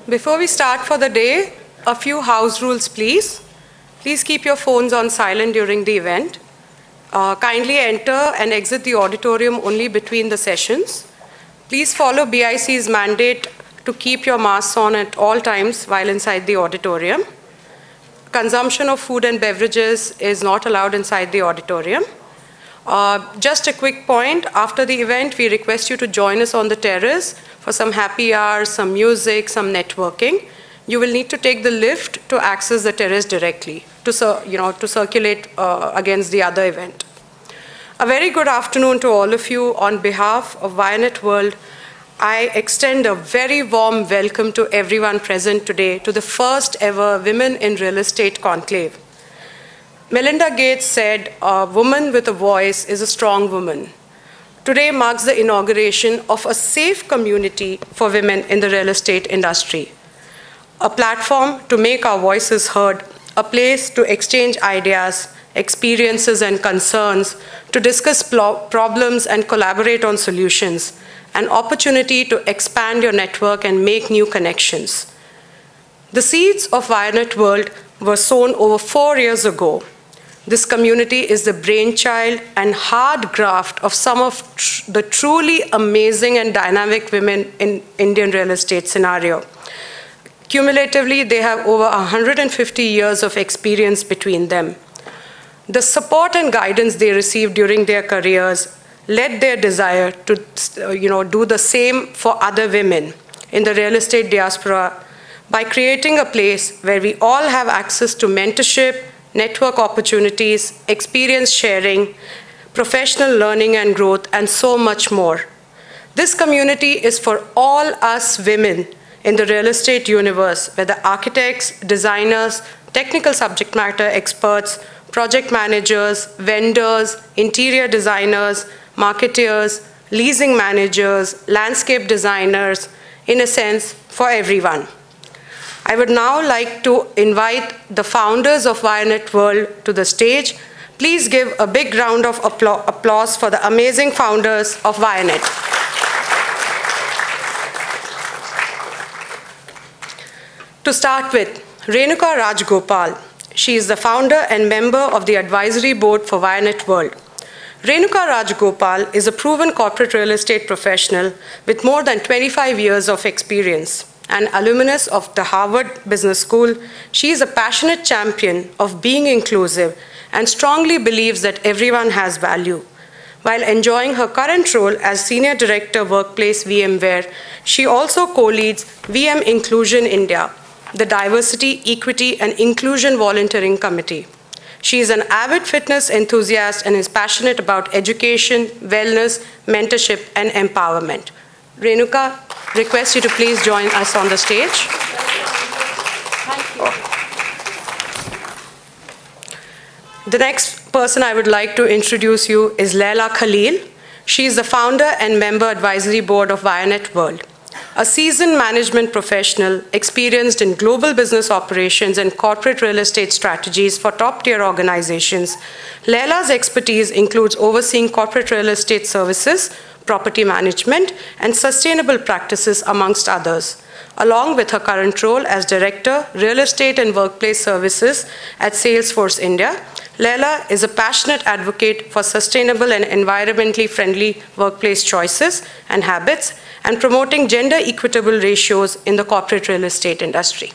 Before we start for the day, a few house rules, please. Please keep your phones on silent during the event. Kindly enter and exit the auditorium only between the sessions. Please follow BIC's mandate to keep your masks on at all times while inside the auditorium. Consumption of food and beverages is not allowed inside the auditorium. Just a quick point, after the event, we request you to join us on the terrace for some happy hours, some music, some networking. You will need to take the lift to access the terrace directly, to circulate against the other event. A very good afternoon to all of you. On behalf of Vianet World, I extend a very warm welcome to everyone present today to the first ever Women in Real Estate Conclave. Melinda Gates said, "A woman with a voice is a strong woman." Today marks the inauguration of a safe community for women in the real estate industry. A platform to make our voices heard, a place to exchange ideas, experiences and concerns, to discuss problems and collaborate on solutions, an opportunity to expand your network and make new connections. The seeds of Vianet World were sown over 4 years ago. This community is the brainchild and hard graft of some of the truly amazing and dynamic women in Indian real estate scenario. Cumulatively, they have over 150 years of experience between them. The support and guidance they received during their careers led their desire to do the same for other women in the real estate diaspora by creating a place where we all have access to mentorship, network opportunities, experience sharing, professional learning and growth, and so much more. This community is for all us women in the real estate universe, whether architects, designers, technical subject matter experts, project managers, vendors, interior designers, marketeers, leasing managers, landscape designers, in a sense, for everyone. I would now like to invite the founders of Vianet World to the stage. Please give a big round of applause for the amazing founders of Vianet. To start with, Renuka Rajgopal. She is the founder and member of the advisory board for Vianet World. Renuka Rajgopal is a proven corporate real estate professional with more than 25 years of experience. An alumnus of the Harvard Business School, she is a passionate champion of being inclusive and strongly believes that everyone has value. While enjoying her current role as Senior Director Workplace VMware, she also co-leads VM Inclusion India, the Diversity, Equity, and Inclusion Volunteering Committee. She is an avid fitness enthusiast and is passionate about education, wellness, mentorship, and empowerment. Renuka, request you to please join us on the stage. Thank you. The next person I would like to introduce you is Laila Khalil. She is the founder and member advisory board of Vianet World. A seasoned management professional experienced in global business operations and corporate real estate strategies for top-tier organizations, Laila's expertise includes overseeing corporate real estate services, property management, and sustainable practices, amongst others. Along with her current role as Director, Real Estate and Workplace Services at Salesforce India, Laila is a passionate advocate for sustainable and environmentally friendly workplace choices and habits, and promoting gender equitable ratios in the corporate real estate industry.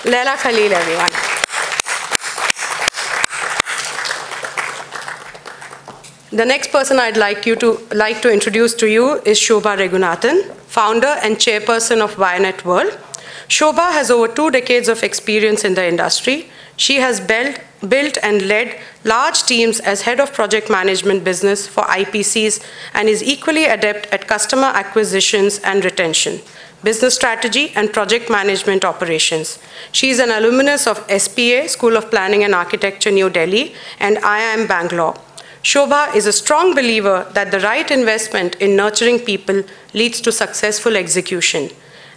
Laila Khalil, everyone. The next person I'd like to introduce to you is Shobha Raghunathan, founder and chairperson of Vianet World. Shobha has over 2 decades of experience in the industry. She has built and led large teams as head of project management business for IPCs and is equally adept at customer acquisitions and retention, business strategy, and project management operations. She is an alumnus of SPA, School of Planning and Architecture, New Delhi, and IIM Bangalore. Shobha is a strong believer that the right investment in nurturing people leads to successful execution.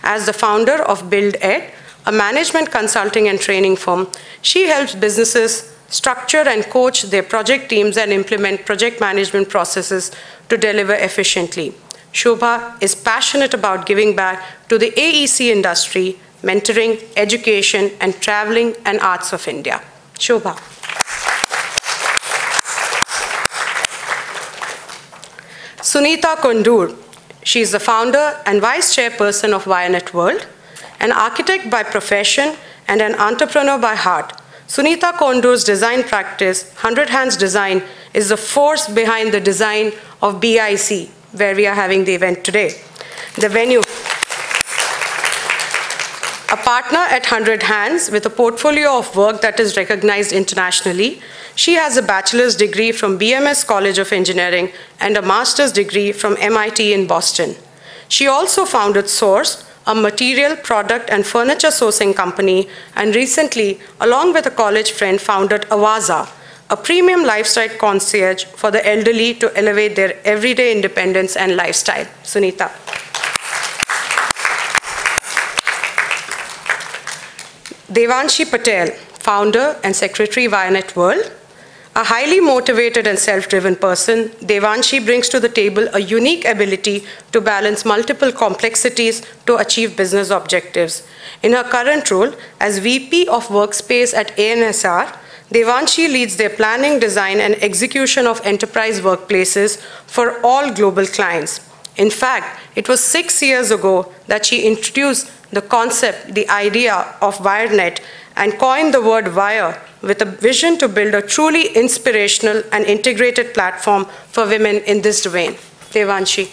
As the founder of BuildEd, a management consulting and training firm, she helps businesses structure and coach their project teams and implement project management processes to deliver efficiently. Shobha is passionate about giving back to the AEC industry, mentoring, education, and traveling and arts of India. Shobha. Sunita Kondur. She is the founder and vice chairperson of Vianet World, an architect by profession and an entrepreneur by heart. Sunita Kondur's design practice, 100 Hands Design, is the force behind the design of BIC, where we are having the event today. The venue. A partner at 100 Hands with a portfolio of work that is recognized internationally, she has a bachelor's degree from BMS College of Engineering and a master's degree from MIT in Boston. She also founded Source, a material, product, and furniture sourcing company, and recently, along with a college friend, founded Awaza, a premium lifestyle concierge for the elderly to elevate their everyday independence and lifestyle. Sunita. Devanshi Patel, founder and secretary Vianet World. A highly motivated and self-driven person, Devanshi brings to the table a unique ability to balance multiple complexities to achieve business objectives. In her current role as VP of Workspace at ANSR, Devanshi leads their planning, design, and execution of enterprise workplaces for all global clients. In fact, it was 6 years ago that she introduced the concept, the idea of WireNet, and coined the word wire with a vision to build a truly inspirational and integrated platform for women in this domain. Devanshi.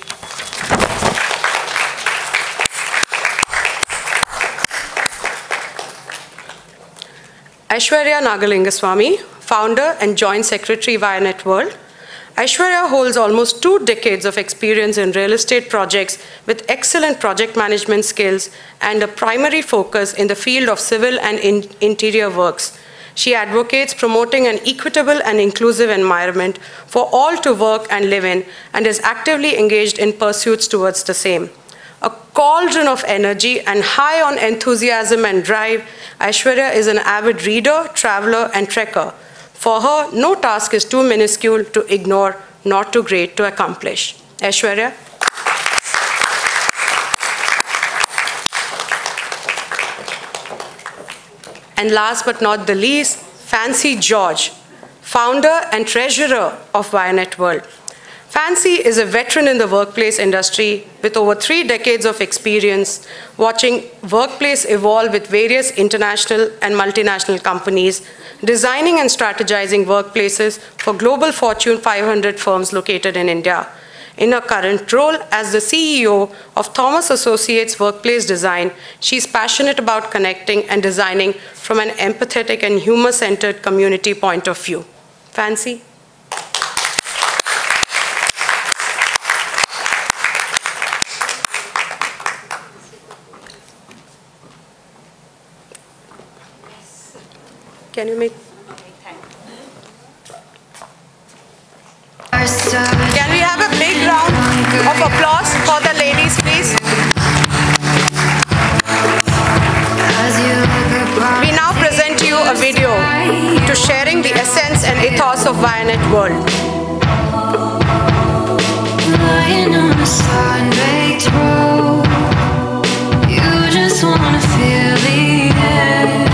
Aishwarya Nagalingaswamy, founder and joint secretary Vianet World. Aishwarya holds almost 2 decades of experience in real estate projects with excellent project management skills and a primary focus in the field of civil and interior works. She advocates promoting an equitable and inclusive environment for all to work and live in, and is actively engaged in pursuits towards the same. A cauldron of energy and high on enthusiasm and drive, Aishwarya is an avid reader, traveler, and trekker. For her, no task is too minuscule to ignore, nor too great to accomplish. Aishwarya. And last but not the least, Fancy George, founder and treasurer of Vianet World. Fancy is a veteran in the workplace industry with over 3 decades of experience watching workplace evolve with various international and multinational companies, designing and strategizing workplaces for global Fortune 500 firms located in India. In her current role as the CEO of Thomas Associates Workplace Design, she's passionate about connecting and designing from an empathetic and humor-centered community point of view. Fancy? Can you make? Can we have a big round of applause for the ladies, please? We now present you a video to sharing the essence and ethos of Vianet World. Lying on a sun-baked road, you just want to feel the edge.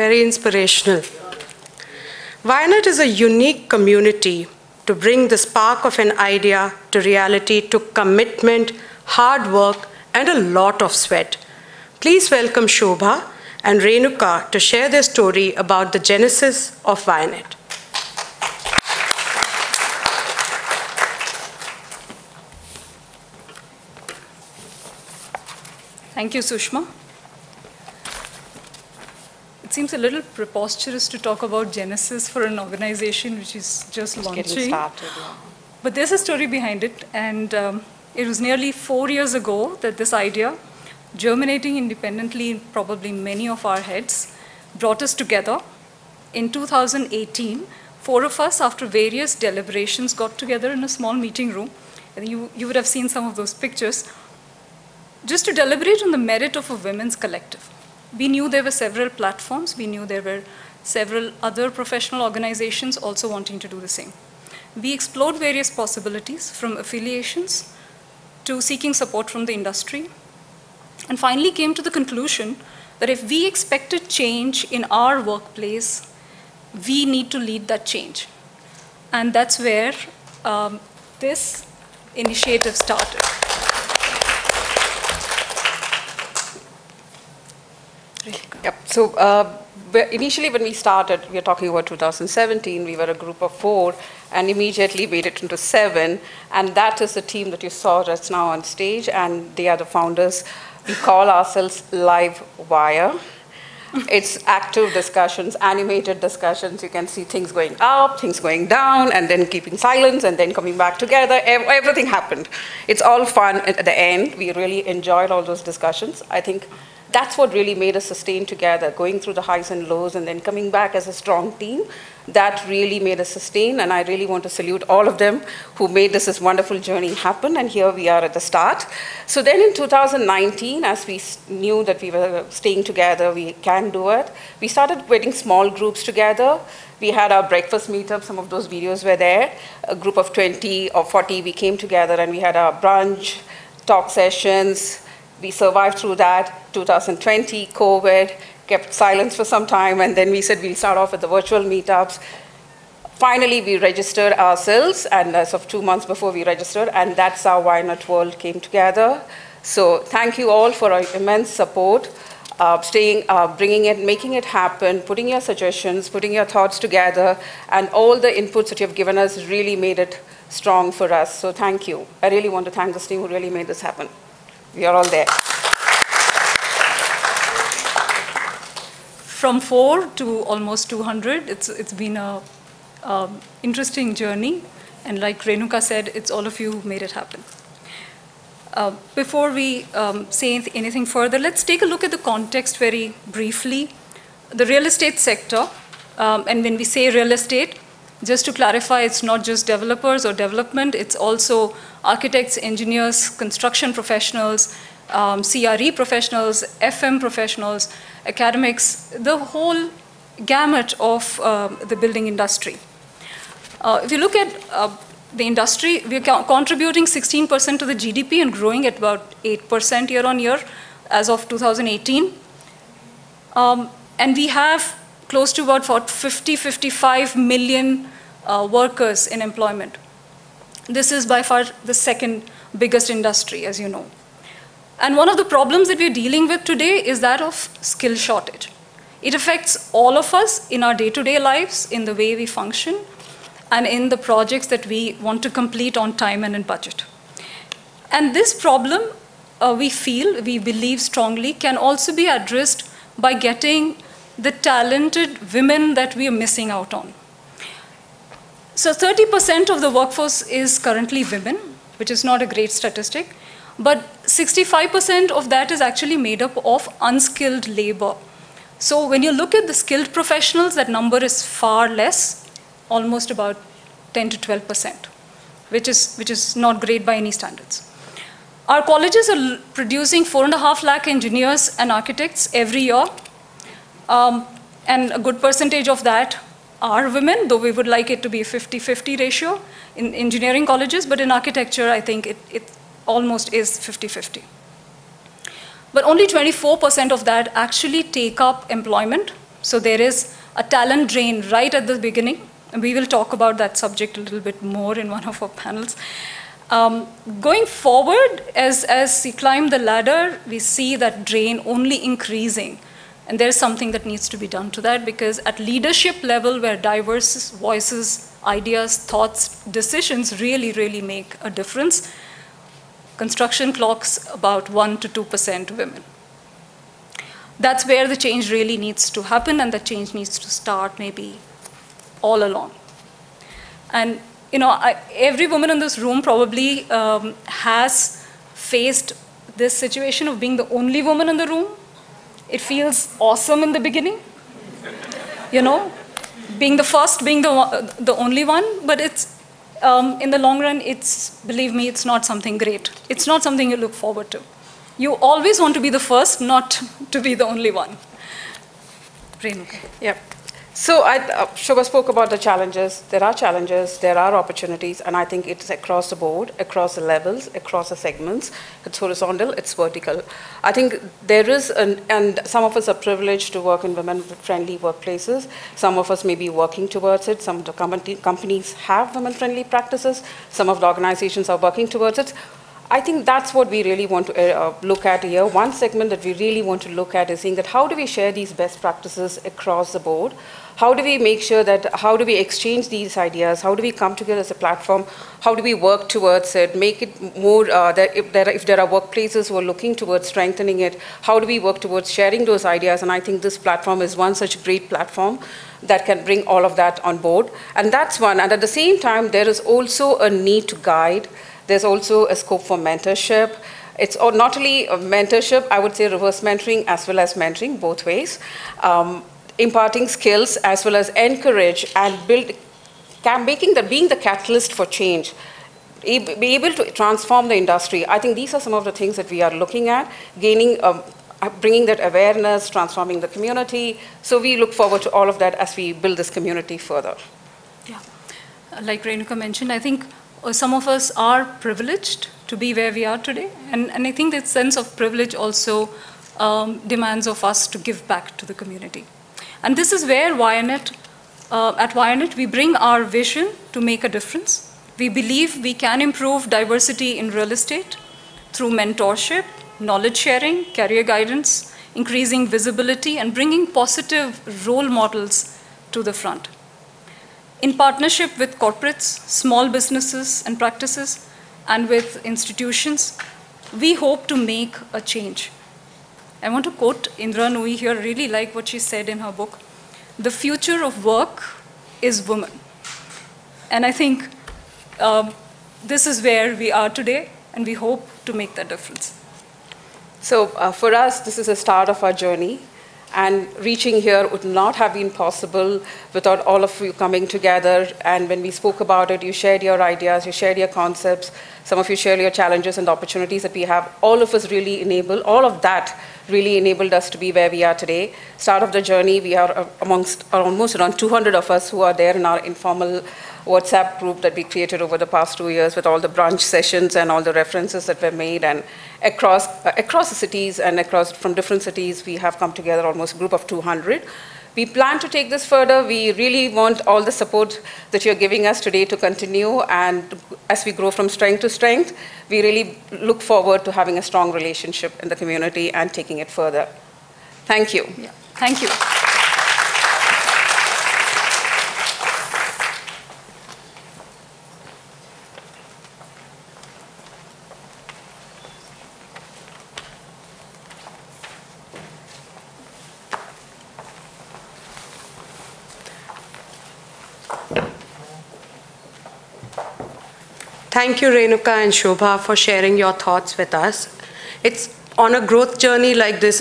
Very inspirational. Wyatt is a unique community to bring the spark of an idea to reality took commitment, hard work, and a lot of sweat. Please welcome Shobha and Renuka to share their story about the genesis of Wyatt. Thank you, Sushma. It seems a little preposterous to talk about genesis for an organization which is just launching. Getting started, yeah. But there's a story behind it, and it was nearly 4 years ago that this idea, germinating independently in probably many of our heads, brought us together. In 2018, 4 of us, after various deliberations, got together in a small meeting room. And you would have seen some of those pictures, just to deliberate on the merit of a women's collective. We knew there were several platforms. We knew there were several other professional organizations also wanting to do the same. We explored various possibilities, from affiliations to seeking support from the industry, and finally came to the conclusion that if we expected change in our workplace, we need to lead that change. And that's where this initiative started. Yep. So initially when we started, we were talking about 2017, we were a group of 4 and immediately made it into 7. And that is the team that you saw just now on stage, and they are the founders. We call ourselves Live Wire. It's active discussions, animated discussions. You can see things going up, things going down, and then keeping silence, and then coming back together. Everything happened. It's all fun at the end. We really enjoyed all those discussions. I think that's what really made us sustain together, going through the highs and lows and then coming back as a strong team. That really made us sustain, and I really want to salute all of them who made this wonderful journey happen, and here we are at the start. So then in 2019, as we knew that we were staying together, we can do it, we started getting small groups together. We had our breakfast meetup, some of those videos were there. A group of 20 or 40, we came together and we had our brunch, talk sessions. We survived through that. 2020, COVID, kept silence for some time, and then we said we'll start off with the virtual meetups. Finally, we registered ourselves, and as of 2 months before we registered, and that's how Why Not World came together. So thank you all for our immense support, bringing it, making it happen, putting your suggestions, putting your thoughts together, and all the inputs that you've given us really made it strong for us. So thank you. I really want to thank this team who really made this happen. We are all there. From 4 to almost 200, it's been an interesting journey. And like Renuka said, it's all of you who made it happen. Before we say anything further, let's take a look at the context very briefly. The real estate sector, and when we say real estate, just to clarify, it's not just developers or development, it's also architects, engineers, construction professionals, CRE professionals, FM professionals, academics, the whole gamut of the building industry. If you look at the industry, we are contributing 16% to the GDP and growing at about 8% year on year as of 2018. And we have close to about 55 million workers in employment. This is by far the second biggest industry, as you know. And one of the problems that we're dealing with today is that of skill shortage. It affects all of us in our day-to-day lives, in the way we function, and in the projects that we want to complete on time and in budget. And this problem, we believe strongly, can also be addressed by getting the talented women that we are missing out on. So 30% of the workforce is currently women, which is not a great statistic, but 65% of that is actually made up of unskilled labor. So when you look at the skilled professionals, that number is far less, almost about 10 to 12%, which is not great by any standards. Our colleges are producing 4.5 lakh engineers and architects every year, and a good percentage of that are women, though we would like it to be a 50-50 ratio in engineering colleges, but in architecture, I think it almost is 50-50. But only 24% of that actually take up employment, So there is a talent drain right at the beginning, and we will talk about that subject a little bit more in one of our panels. Going forward, as we climb the ladder, we see that drain only increasing. And there's something that needs to be done to that, because at leadership level, where diverse voices, ideas, thoughts, decisions really, really make a difference, construction clocks about 1 to 2% women. That's where the change really needs to happen, and the change needs to start maybe all along. And every woman in this room probably has faced this situation of being the only woman in the room. It feels awesome in the beginning, being the first, being the only one, but it's, in the long run, believe me, it's not something great. It's not something you look forward to. You always want to be the first, not to be the only one. Renuka. Yeah. So Shobha spoke about the challenges. There are challenges, there are opportunities, and I think it's across the board, across the levels, across the segments. It's horizontal, it's vertical. I think there is, and some of us are privileged to work in women-friendly workplaces. Some of us may be working towards it. Some of the companies have women-friendly practices. Some of the organizations are working towards it. I think that's what we really want to look at here. One segment that we really want to look at is seeing that how do we share these best practices across the board? How do we make sure that, how do we exchange these ideas? How do we come together as a platform? How do we work towards it? Make it more, that if there are workplaces who are looking towards strengthening it, how do we work towards sharing those ideas? And I think this platform is one such great platform that can bring all of that on board. And that's one. And at the same time, there is also a need to guide. There's also a scope for mentorship. It's not only a mentorship, I would say reverse mentoring as well as mentoring, both ways. Imparting skills as well as encourage and being the catalyst for change. Be able to transform the industry. I think these are some of the things that we are looking at, bringing that awareness, transforming the community. So we look forward to all of that as we build this community further. Yeah, like Renuka mentioned, I think some of us are privileged to be where we are today. And I think that sense of privilege also demands of us to give back to the community. And this is where at WireNet, we bring our vision to make a difference. We believe we can improve diversity in real estate through mentorship, knowledge sharing, career guidance, increasing visibility, and bringing positive role models to the front. In partnership with corporates, small businesses and practices, and with institutions, we hope to make a change. I want to quote Indra Nooyi here. I really like what she said in her book. The future of work is women. And I think this is where we are today, and we hope to make that difference. So for us, this is the start of our journey. And reaching here would not have been possible without all of you coming together. And when we spoke about it, you shared your ideas, you shared your concepts, some of you shared your challenges and the opportunities that we have. All of us really all of that really enabled us to be where we are today. Start of the journey, we are almost around 200 of us who are there in our informal WhatsApp group that we created over the past 2 years with all the brunch sessions and all the references that were made. And across the cities and from different cities, we have come together almost a group of 200. We plan to take this further. We really want all the support that you're giving us today to continue. And as we grow from strength to strength, we really look forward to having a strong relationship in the community and taking it further. Thank you. Yeah. Thank you. Thank you, Renuka and Shobha, for sharing your thoughts with us. It's on a growth journey like this,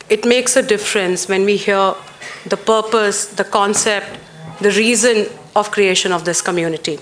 it makes a difference when we hear the purpose, the concept, the reason of creation of this community.